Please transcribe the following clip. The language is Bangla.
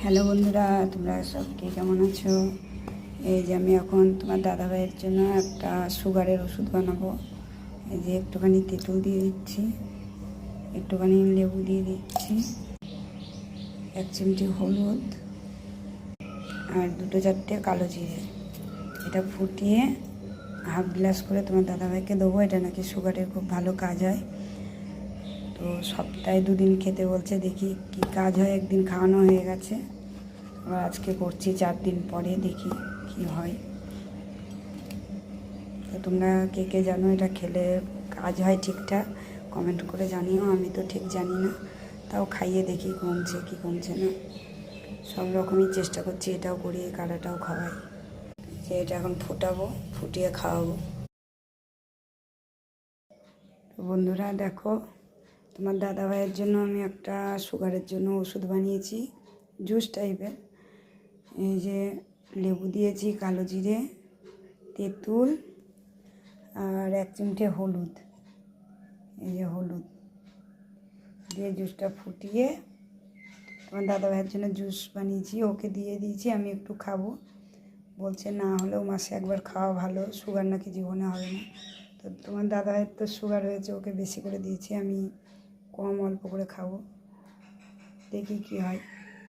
হ্যালো বন্ধুরা, তোমরা সব কে কেমন আছো? এই যে আমি এখন তোমার দাদাভাইয়ের জন্য একটা সুগারের ওষুধ বানাবো। এই যে একটুখানি তেঁতুল দিয়ে দিচ্ছি, একটুখানি লেবু দিয়ে দিচ্ছি, 1 চিমটি হলুদ আর 2-4টে কালো জিরে। এটা ফুটিয়ে হাফ গ্লাস করে তোমার দাদাভাইকে দেবো। এটা নাকি সুগারের খুব ভালো কাজ হয়। তো সপ্তাহে 2 দিন খেতে বলছে, দেখি কি কাজ হয়। একদিন খাওয়ানো হয়ে গেছে, আবার আজকে করছি 4 দিন পরে, দেখি কি হয়। তো তোমরা কে কে জানো এটা খেলে কাজ হয় ঠিকঠাক, কমেন্ট করে জানিও। আমি তো ঠিক জানি না, তাও খাইয়ে দেখি কমছে কি কমছে না। সব রকমই চেষ্টা করছি, এটাও করি, কালাটাও খাওয়াই। যে এটা এখন ফুটাবো, ফুটিয়ে খাওয়াবো। তো বন্ধুরা দেখো, তোমার দাদাভাইয়ের জন্য আমি একটা সুগারের জন্য ওষুধ বানিয়েছি, জুস টাইপের। এই যে লেবু দিয়েছি, কালো জিরে, তেঁতুল আর 1 চিমটে হলুদ। এই যে হলুদ দিয়ে জুসটা ফুটিয়ে তোমার দাদাভাইয়ের জন্য জুস বানিয়েছি, ওকে দিয়ে দিয়েছি। আমি একটু খাবো, বলছে না হলেও মাসে একবার খাওয়া ভালো, সুগার নাকি জীবনে হবে না। তো তোমার দাদাভাইয়ের তো সুগার হয়েছে, ওকে বেশি করে দিয়েছি, আমি কম অল্প করে খাবো, দেখি কী হয়।